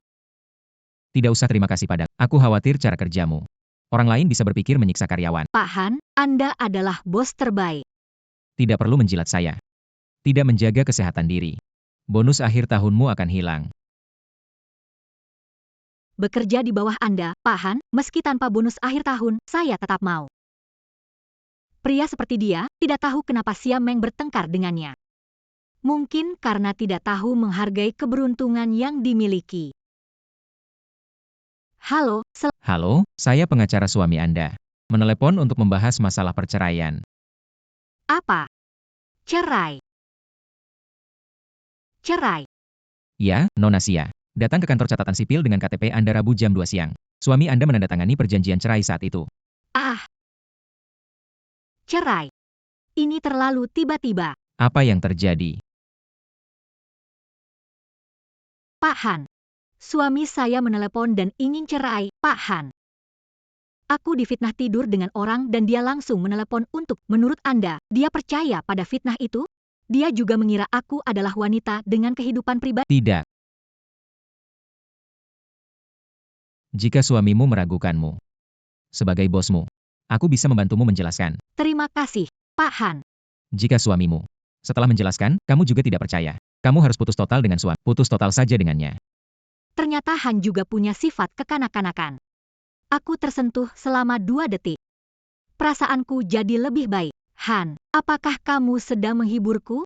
Tidak usah terima kasih padaku. Aku khawatir cara kerjamu. Orang lain bisa berpikir menyiksa karyawan. Pak Han, Anda adalah bos terbaik. Tidak perlu menjilat saya. Tidak menjaga kesehatan diri. Bonus akhir tahunmu akan hilang. Bekerja di bawah Anda, Pak Han, meski tanpa bonus akhir tahun, saya tetap mau. Pria seperti dia, tidak tahu kenapa Xia Meng bertengkar dengannya. Mungkin karena tidak tahu menghargai keberuntungan yang dimiliki. Halo, Halo, saya pengacara suami Anda. Menelepon untuk membahas masalah perceraian. apa? Cerai. Cerai. Ya, Nona Sia. Datang ke kantor catatan sipil dengan KTP Anda Rabu jam 2 siang. Suami Anda menandatangani perjanjian cerai saat itu. Ah. Cerai. Ini terlalu tiba-tiba. Apa yang terjadi? Pak Han. Suami saya menelepon dan ingin cerai, Pak Han. Aku difitnah tidur dengan orang dan dia langsung menelepon untuk, menurut Anda, dia percaya pada fitnah itu? Dia juga mengira aku adalah wanita dengan kehidupan pribadi. Tidak. Jika suamimu meragukanmu, sebagai bosmu, aku bisa membantumu menjelaskan. Terima kasih, Pak Han. Jika suamimu, setelah menjelaskan, kamu juga tidak percaya, kamu harus putus total dengan suami. Putus total saja dengannya. Ternyata Han juga punya sifat kekanak-kanakan. Aku tersentuh selama 2 detik. Perasaanku jadi lebih baik. Han, apakah kamu sedang menghiburku?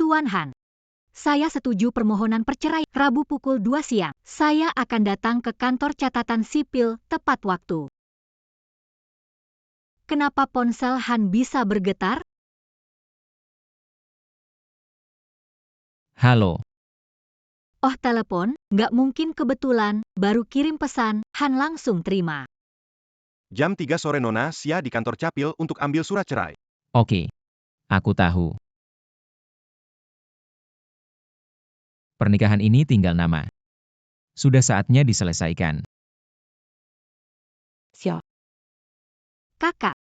Tuan Han, saya setuju permohonan perceraian. Rabu pukul 2 siang, saya akan datang ke kantor catatan sipil tepat waktu. Kenapa ponsel Han bisa bergetar? Halo. Oh, telepon, nggak mungkin kebetulan, baru kirim pesan, Han langsung terima. Jam 3 sore Nona Sia di kantor Capil untuk ambil surat cerai. Oke. Aku tahu. Pernikahan ini tinggal nama. Sudah saatnya diselesaikan. Sia, Kakak,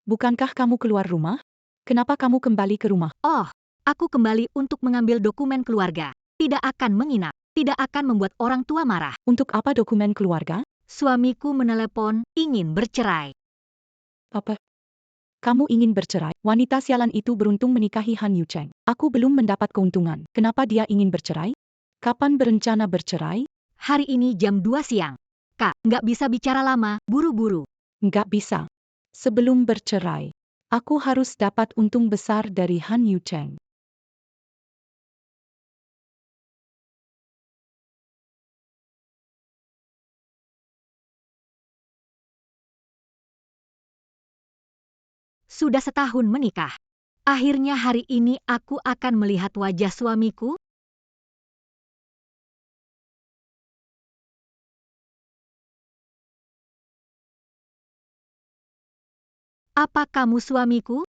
bukankah kamu keluar rumah? Kenapa kamu kembali ke rumah? oh, aku kembali untuk mengambil dokumen keluarga. Tidak akan menginap, tidak akan membuat orang tua marah. Untuk apa dokumen keluarga? Suamiku menelepon, ingin bercerai. Apa? Kamu ingin bercerai? Wanita sialan itu beruntung menikahi Han Yucheng. Aku belum mendapat keuntungan. Kenapa dia ingin bercerai? Kapan berencana bercerai? Hari ini jam 2 siang. Kak, nggak bisa bicara lama, buru-buru. Nggak bisa. Sebelum bercerai, aku harus dapat untung besar dari Han Yucheng. Sudah setahun menikah. Akhirnya hari ini aku akan melihat wajah suamiku. Apa kamu suamiku?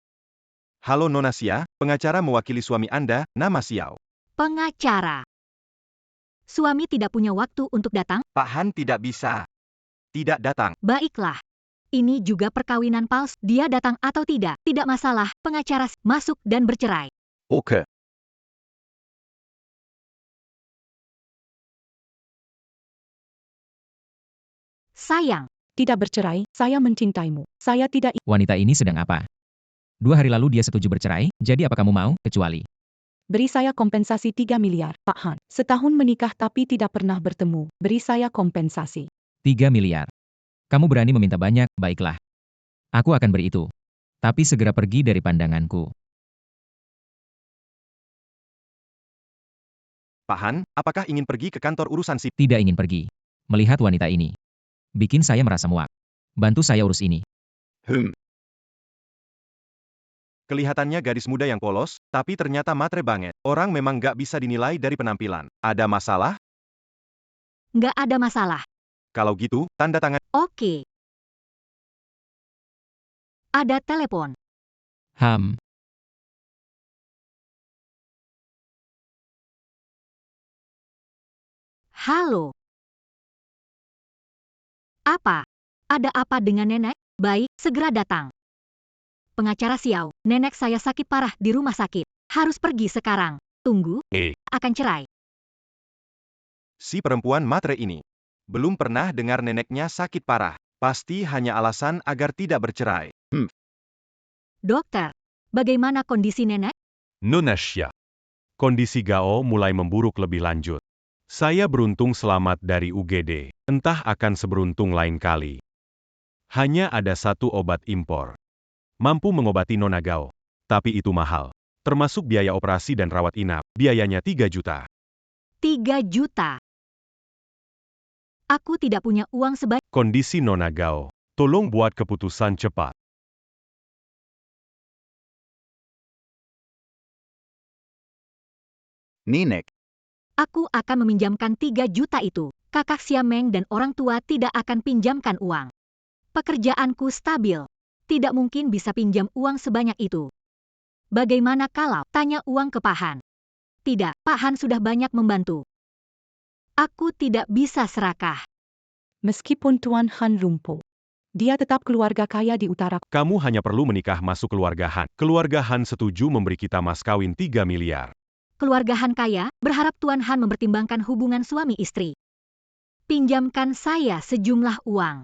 Halo Nona Sia, pengacara mewakili suami Anda, nama Xiao. Pengacara. Suami tidak punya waktu untuk datang? Pak Han tidak bisa. Tidak datang. Baiklah. Ini juga perkawinan palsu. Dia datang atau tidak, tidak masalah. Pengacara masuk dan bercerai. Oke. Sayang, Tidak bercerai, saya mencintaimu. Saya tidak Wanita ini sedang apa? 2 hari lalu dia setuju bercerai, jadi apa kamu mau, kecuali? Beri saya kompensasi 3 miliar, Pak Han. Setahun menikah tapi tidak pernah bertemu. Beri saya kompensasi. 3 miliar. Kamu berani meminta banyak, baiklah. Aku akan beri itu. Tapi segera pergi dari pandanganku. Pak Han, apakah ingin pergi ke kantor urusan sipil? Tidak ingin pergi. Melihat wanita ini. Bikin saya merasa muak. Bantu saya urus ini. Kelihatannya gadis muda yang polos, tapi ternyata matre banget. Orang memang nggak bisa dinilai dari penampilan. Ada masalah? nggak ada masalah. Kalau gitu, tanda tangan. Oke. Ada telepon. Halo. Apa? Ada apa dengan nenek? Baik, segera datang. Pengacara Xiao, nenek saya sakit parah di rumah sakit. Harus pergi sekarang. Tunggu, akan cerai. Si perempuan matre ini belum pernah dengar neneknya sakit parah. Pasti hanya alasan agar tidak bercerai. Dokter, bagaimana kondisi nenek? Nona Sia. Kondisi Gao mulai memburuk lebih lanjut. Saya beruntung selamat dari UGD. Entah akan seberuntung lain kali. Hanya ada satu obat impor. mampu mengobati Nona Gao. Tapi itu mahal. Termasuk biaya operasi dan rawat inap, biayanya 3 juta. 3 juta. Aku tidak punya uang sebanyak. Kondisi Nona Gao. Tolong buat keputusan cepat. Nenek, Aku akan meminjamkan 3 juta itu. Kakak Siameng dan orang tua tidak akan pinjamkan uang. Pekerjaanku stabil. Tidak mungkin bisa pinjam uang sebanyak itu. Bagaimana kalau tanya uang ke Pak Han? Tidak, Pak Han sudah banyak membantu. Aku tidak bisa serakah. Meskipun Tuan Han lumpuh, dia tetap keluarga kaya di utara. Kamu hanya perlu menikah masuk keluarga Han. Keluarga Han setuju memberi kita mas kawin 3 miliar. Keluarga Han kaya, berharap Tuan Han mempertimbangkan hubungan suami istri. Pinjamkan saya sejumlah uang.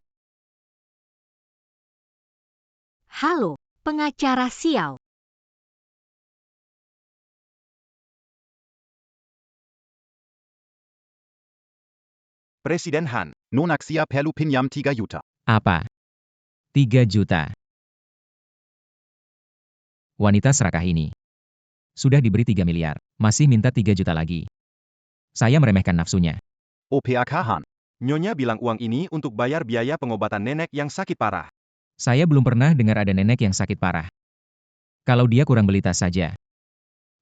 Halo, pengacara Xiao. Presiden Han. Nonaxia perlu pinjam 3 juta. Apa? 3 juta. Wanita serakah ini. Sudah diberi 3 miliar, masih minta 3 juta lagi. Saya meremehkan nafsunya. OPAK Han. Nyonya bilang uang ini untuk bayar biaya pengobatan nenek yang sakit parah. Saya belum pernah dengar ada nenek yang sakit parah. Kalau dia kurang beli tas saja.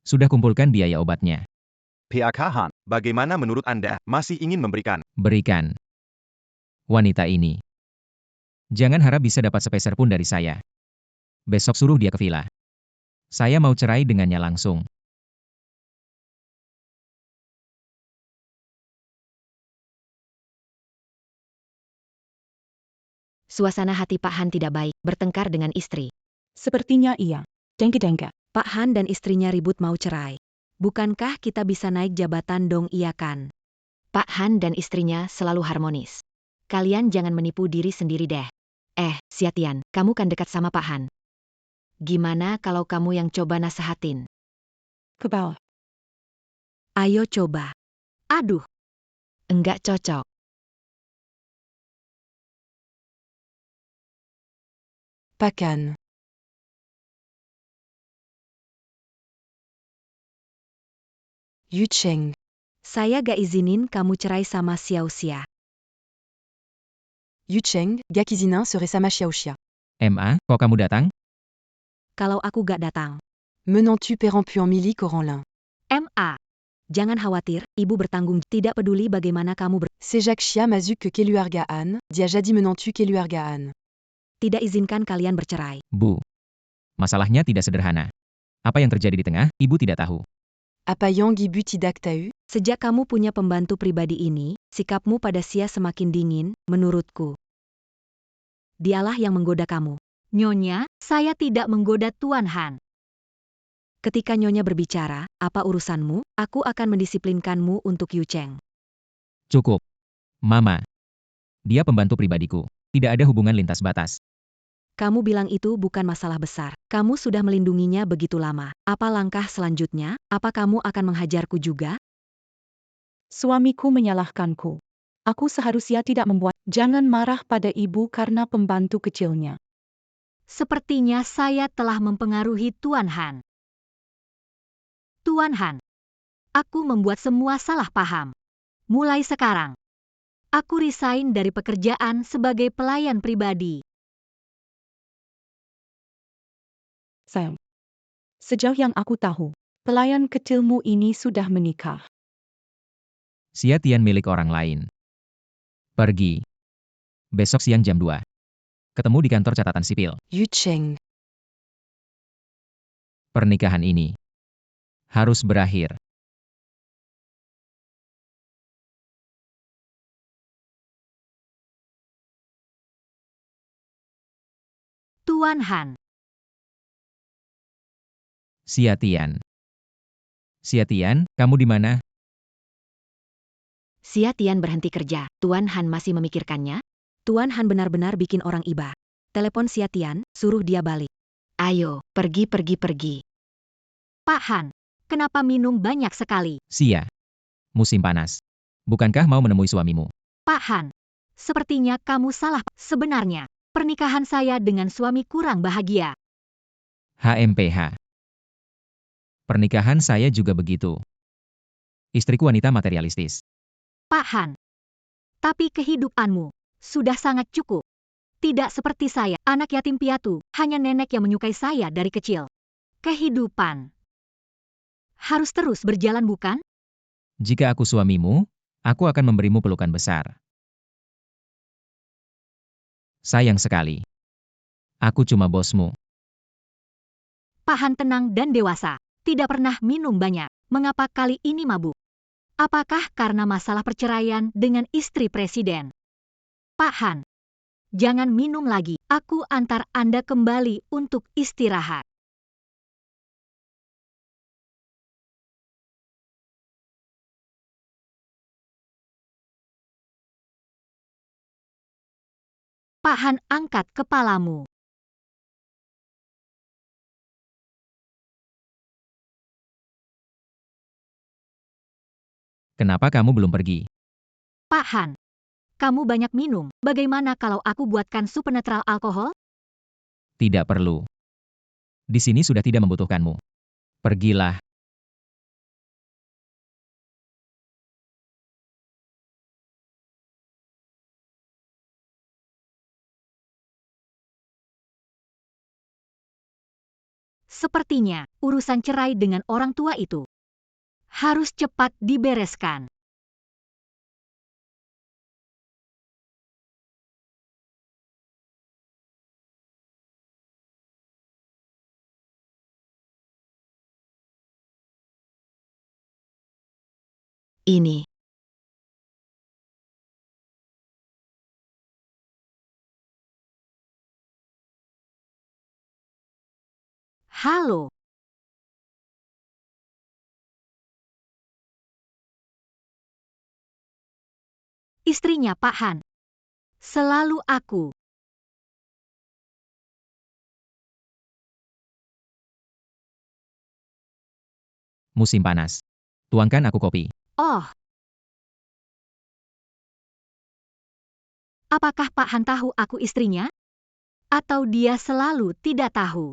Sudah kumpulkan biaya obatnya. PAK Han. Bagaimana menurut Anda, masih ingin memberikan? Berikan. Wanita ini. Jangan harap bisa dapat sepeser pun dari saya. Besok suruh dia ke villa. Saya mau cerai dengannya langsung. Suasana hati Pak Han tidak baik, bertengkar dengan istri. Sepertinya iya. Dengki-dengki. Pak Han dan istrinya ribut mau cerai. Bukankah kita bisa naik jabatan dong, iya kan? Pak Han dan istrinya selalu harmonis. Kalian jangan menipu diri sendiri deh. Xiatian, kamu kan dekat sama Pak Han. Gimana kalau kamu yang coba nasehatin? Ke bawah. Ayo coba. Aduh, Enggak cocok. Pakan. Yu Cheng. Saya gak izinin kamu cerai sama Xiao Xia. Yu Cheng, gak izinin serait sama Xiaoxia. MA, kok kamu datang? Kalau aku gak datang. Menantu perempuan milik orang lain. MA. Jangan khawatir, ibu bertanggung tidak peduli bagaimana kamu C'est Jacques Chia Mazuk que Keluarga Han, dia jadi menantu Keluarga Han. tidak izinkan kalian bercerai. Bu. Masalahnya tidak sederhana. Apa yang terjadi di tengah, ibu tidak tahu. Apa yang ibu tidak tahu? Sejak kamu punya pembantu pribadi ini, sikapmu pada Xia semakin dingin, menurutku. Dialah yang menggoda kamu. Nyonya, saya tidak menggoda Tuan Han. Ketika Nyonya berbicara, apa urusanmu, aku akan mendisiplinkanmu untuk Yu Cheng. Cukup. Mama. Dia pembantu pribadiku. Tidak ada hubungan lintas batas. Kamu bilang itu bukan masalah besar. Kamu sudah melindunginya begitu lama. Apa langkah selanjutnya? Apa kamu akan menghajarku juga? Suamiku menyalahkanku. Aku seharusnya tidak membuat. Jangan marah pada ibu karena pembantu kecilnya. Sepertinya saya telah mempengaruhi Tuan Han. Tuan Han, aku membuat semua salah paham. Mulai sekarang, aku resign dari pekerjaan sebagai pelayan pribadi. Sayang. Sejauh yang aku tahu, pelayan kecilmu ini sudah menikah. Xiatian milik orang lain. Pergi. Besok siang jam 2. Ketemu di kantor catatan sipil. Yu Cheng. Pernikahan ini harus berakhir. Tuan Han, Xiatian. Xiatian, kamu di mana? Xiatian berhenti kerja. Tuan Han masih memikirkannya? Tuan Han benar-benar bikin orang iba. Telepon Xiatian, suruh dia balik. Ayo, pergi. Pak Han, kenapa minum banyak sekali? Xia. Musim panas. Bukankah mau menemui suamimu? Pak Han, sepertinya kamu salah. Sebenarnya, pernikahan saya dengan suami kurang bahagia. HMPH. Pernikahan saya juga begitu. Istriku wanita materialistis. Pak Han. Tapi kehidupanmu sudah sangat cukup. Tidak seperti saya, anak yatim piatu, hanya nenek yang menyukai saya dari kecil. Kehidupan harus terus berjalan, bukan? Jika aku suamimu, aku akan memberimu pelukan besar. Sayang sekali. Aku cuma bosmu. Pak Han tenang dan dewasa. Tidak pernah minum banyak. Mengapa kali ini mabuk? Apakah karena masalah perceraian dengan istri presiden? Pak Han, jangan minum lagi. Aku antar Anda kembali untuk istirahat. Pak Han angkat kepalamu. Kenapa kamu belum pergi? Pak Han, kamu banyak minum. Bagaimana kalau aku buatkan sup netral alkohol? Tidak perlu. Di sini sudah tidak membutuhkanmu. Pergilah. Sepertinya, urusan cerai dengan orang tua itu harus cepat dibereskan. Ini. Halo. Istrinya Pak Han. Selalu aku. Musim panas. Tuangkan aku kopi. Oh. Apakah Pak Han tahu aku istrinya? Atau dia selalu tidak tahu?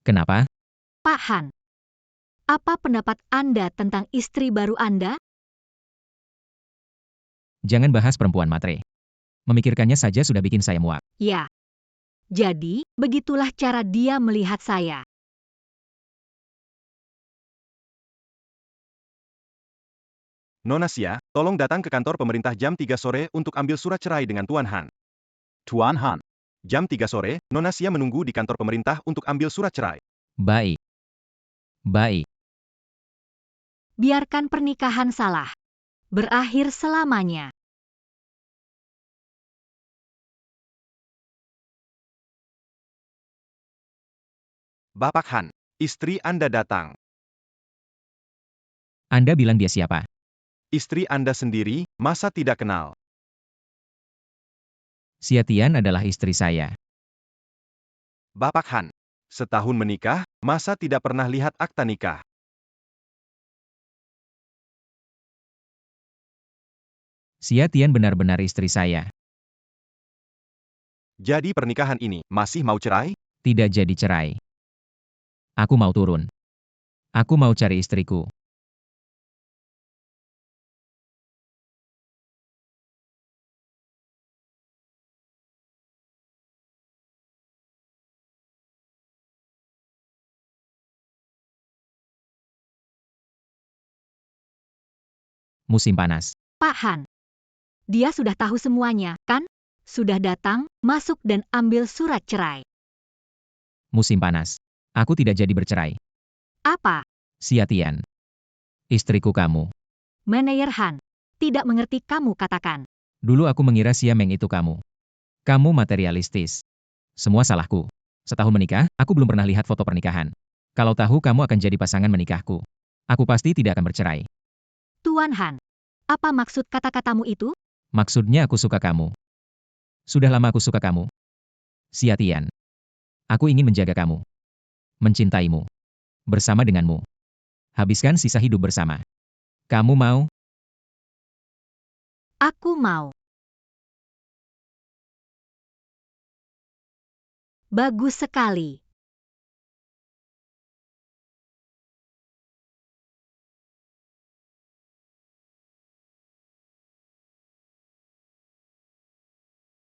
Kenapa? Pak Han, apa pendapat Anda tentang istri baru Anda? Jangan bahas perempuan matre. Memikirkannya saja sudah bikin saya muak. Ya. Jadi, begitulah cara dia melihat saya. Nona Xia, tolong datang ke kantor pemerintah jam 3 sore untuk ambil surat cerai dengan Tuan Han. Tuan Han. Jam 3 sore, Nona Xia menunggu di kantor pemerintah untuk ambil surat cerai. Baik. Baik. Biarkan pernikahan salah. Berakhir selamanya. Bapak Han, istri Anda datang. Anda bilang dia siapa? Istri Anda sendiri, masa tidak kenal? Xia Tian adalah istri saya. Bapak Han, setahun menikah, masa tidak pernah lihat akta nikah? Xia Tian benar-benar istri saya. Jadi pernikahan ini, masih mau cerai? Tidak jadi cerai. Aku mau turun. Aku mau cari istriku. Musim panas. Pak Han, dia sudah tahu semuanya, kan? Sudah datang, masuk dan ambil surat cerai. Musim panas. Aku tidak jadi bercerai. Apa? Xia Tian. Istriku kamu. Manayer Han, tidak mengerti kamu katakan. Dulu aku mengira Xia Meng itu kamu. Kamu materialistis. Semua salahku. Setahun menikah, aku belum pernah lihat foto pernikahan. Kalau tahu kamu akan jadi pasangan menikahku, aku pasti tidak akan bercerai. Tuan Han, apa maksud kata-katamu itu? Maksudnya aku suka kamu. Sudah lama aku suka kamu. Xia Tian. Aku ingin menjaga kamu. Mencintaimu. Bersama denganmu. Habiskan sisa hidup bersama. Kamu mau? Aku mau. Bagus sekali.